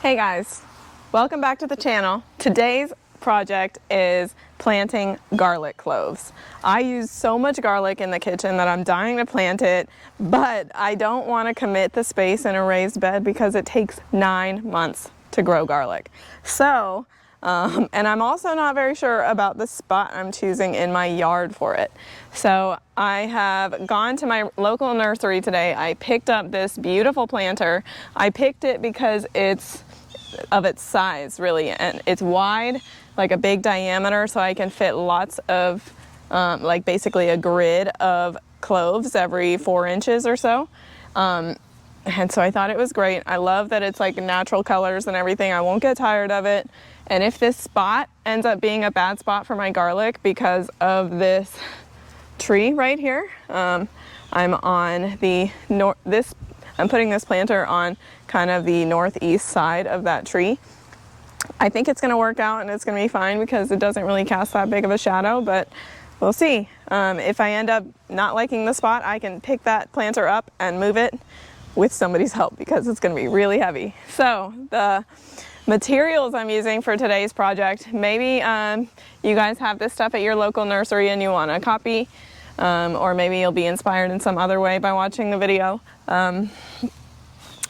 Hey guys, welcome back to the channel. Today's project is planting garlic cloves. I use so much garlic in the kitchen that I'm dying to plant it, but I don't want to commit the space in a raised bed because it takes 9 months to grow garlic. So, and I'm also not very sure about the spot I'm choosing in my yard for it. So I have gone to my local nursery today. I picked up this beautiful planter. I picked it because it's of its size, really, and it's wide, like a big diameter, so I can fit lots of like basically a grid of cloves every 4 inches or so, and so I thought it was great. I love that it's like natural colors and everything. I won't get tired of it. And if this spot ends up being a bad spot for my garlic because of this tree right here, I'm on the I'm putting this planter on kind of the northeast side of that tree. I think it's going to work out and it's going to be fine because it doesn't really cast that big of a shadow, but we'll see. If I end up not liking the spot, I can pick that planter up and move it with somebody's help because it's going to be really heavy. So the materials I'm using for today's project, maybe you guys have this stuff at your local nursery and you want a copy, or maybe you'll be inspired in some other way by watching the video.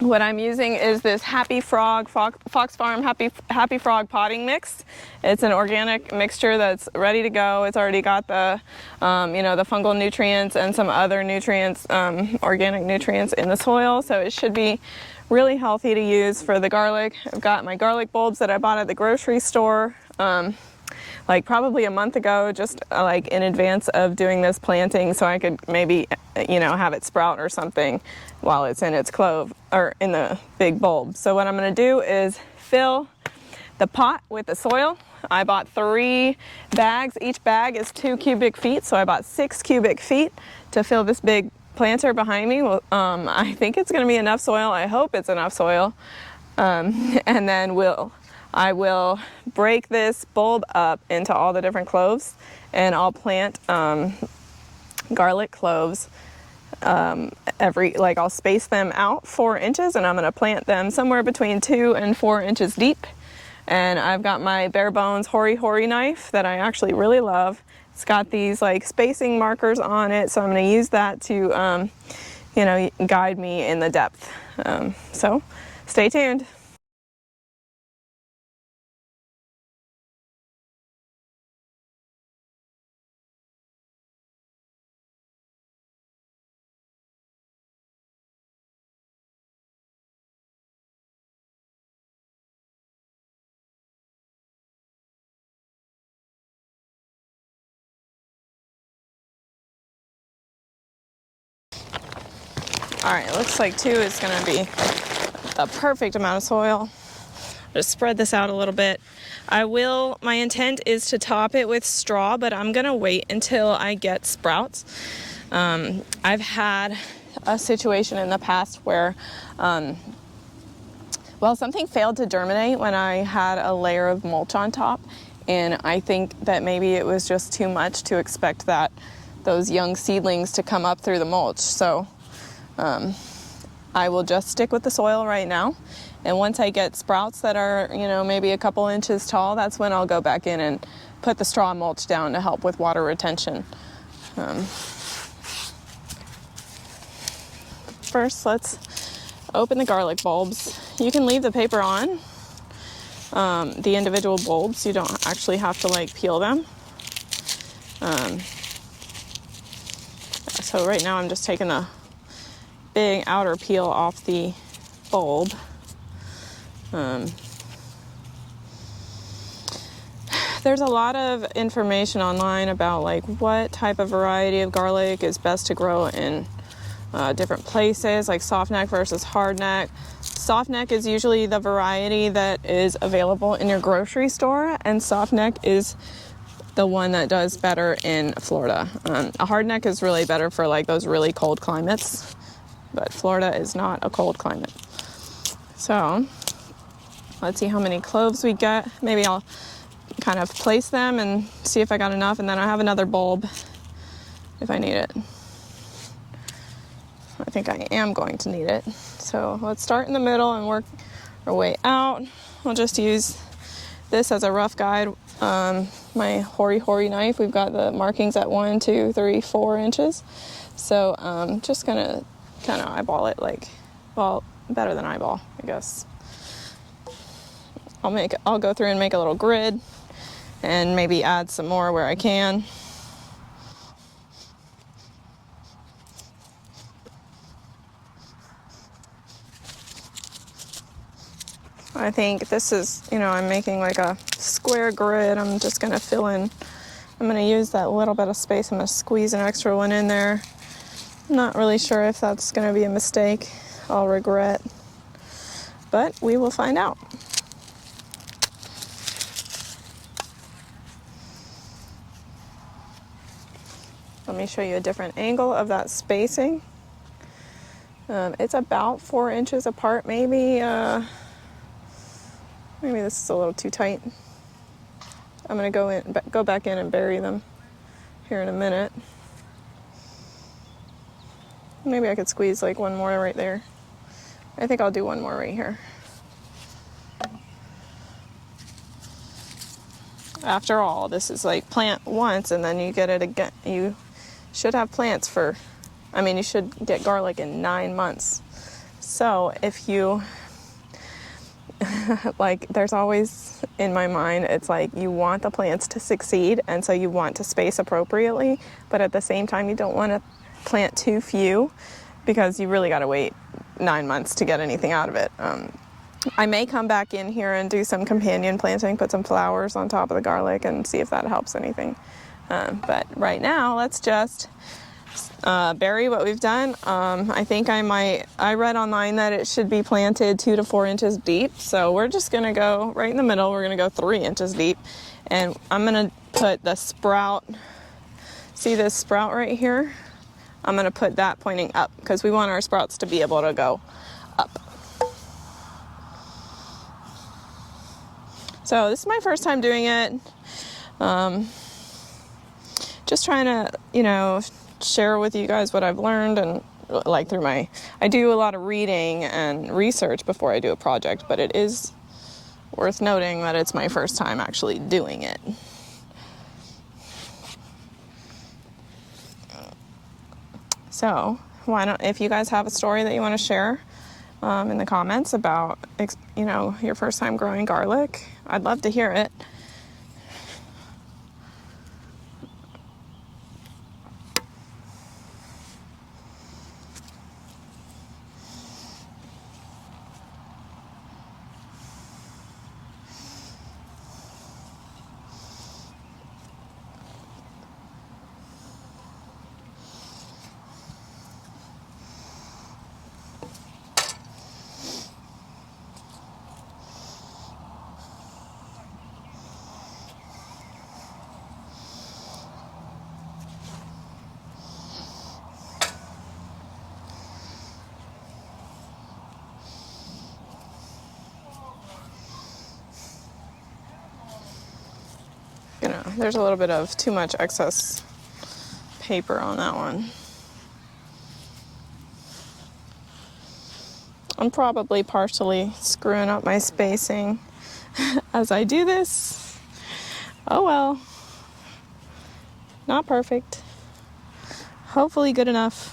What I'm using is this Happy Frog, Fox Farm Happy Frog potting mix. It's an organic mixture that's ready to go. It's already got the, the fungal nutrients and some other nutrients, organic nutrients in the soil. So it should be really healthy to use for the garlic. I've got my garlic bulbs that I bought at the grocery store, like probably a month ago, just like in advance of doing this planting, so I could maybe, have it sprout or something while it's in its clove or in the big bulb. So what I'm going to do is fill the pot with the soil. I bought 3 bags. Each bag is 2 cubic feet, so I bought 6 cubic feet to fill this big planter behind me. Well, I think it's going to be enough soil. I hope it's enough soil, and then I will break this bulb up into all the different cloves, and I'll plant garlic cloves I'll space them out 4 inches, and I'm going to plant them somewhere between 2 and 4 inches deep. And I've got my Barebones Hori knife that I actually really love. It's got these like spacing markers on it, so I'm going to use that to guide me in the depth. So stay tuned. All right, it looks like 2 is going to be a perfect amount of soil. Just spread this out a little bit. My intent is to top it with straw, but I'm going to wait until I get sprouts. I've had a situation in the past where, something failed to germinate when I had a layer of mulch on top, and I think that maybe it was just too much to expect those young seedlings to come up through the mulch. So I will just stick with the soil right now, and once I get sprouts that are maybe a couple inches tall, that's when I'll go back in and put the straw mulch down to help with water retention. First, let's open the garlic bulbs. You can leave the paper on, the individual bulbs. You don't actually have to peel them. So right now I'm just taking the big outer peel off the bulb. There's a lot of information online about what type of variety of garlic is best to grow in different places, like softneck versus hardneck. Softneck is usually the variety that is available in your grocery store, and softneck is the one that does better in Florida. A hardneck is really better for those really cold climates, but Florida is not a cold climate. So let's see how many cloves we get. Maybe I'll kind of place them and see if I got enough, and then I have another bulb if I need it. I think I am going to need it. So let's start in the middle and work our way out. We'll just use this as a rough guide. My Hori knife, we've got the markings at 1, 2, 3, 4 inches. So just gonna kind of eyeball it, like, well, better than eyeball, I guess. I'll go through and make a little grid and maybe add some more where I can. I think this is, I'm making like a square grid. I'm just gonna fill in, I'm gonna use that little bit of space. I'm gonna squeeze an extra one in there. I'm not really sure if that's gonna be a mistake. I'll regret, but we will find out. Let me show you a different angle of that spacing. It's about 4 inches apart, maybe. Maybe this is a little too tight. I'm gonna go back in and bury them here in a minute. Maybe I could squeeze like one more right there. I think I'll do one more right here. After all, this is like plant once and then you get it again. You should have plants you should get garlic in 9 months. So if you, like, there's always in my mind, it's like you want the plants to succeed, and so you want to space appropriately, but at the same time you don't want to plant too few because you really got to wait 9 months to get anything out of it. I may come back in here and do some companion planting, put some flowers on top of the garlic and see if that helps anything. But right now, let's just bury what we've done. I think I read online that it should be planted 2 to 4 inches deep. So we're just going to go right in the middle. We're going to go 3 inches deep. And I'm going to put the sprout, see this sprout right here? I'm going to put that pointing up because we want our sprouts to be able to go up. So this is my first time doing it. Just trying to, share with you guys what I've learned, and like I do a lot of reading and research before I do a project, but it is worth noting that it's my first time actually doing it. So if you guys have a story that you want to share in the comments about, your first time growing garlic, I'd love to hear it. There's a little bit of too much excess paper on that one. I'm probably partially screwing up my spacing as I do this. Oh well. Not perfect. Hopefully good enough.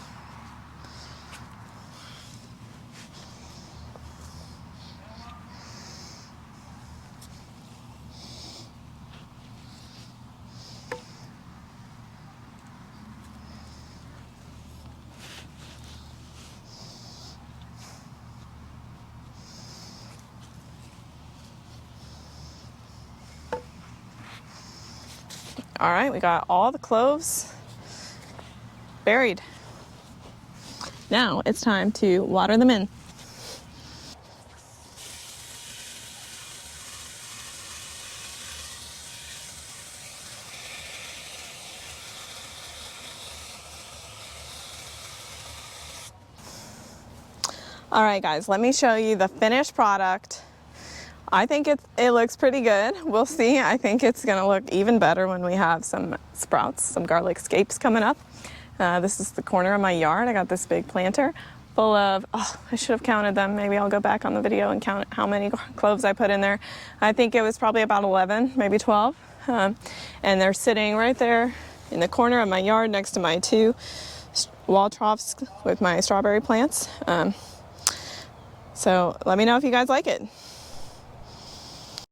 All right, we got all the cloves buried. Now it's time to water them in. All right, guys, let me show you the finished product. I think it looks pretty good. We'll see. I think it's gonna look even better when we have some sprouts, some garlic scapes coming up. This is the corner of my yard. I got this big planter. full of, oh, I should have counted them. Maybe I'll go back on the video and count how many cloves I put in there. I think it was probably about 11, maybe 12. And they're sitting right there in the corner of my yard next to my 2 wall troughs with my strawberry plants. So let me know if you guys like it.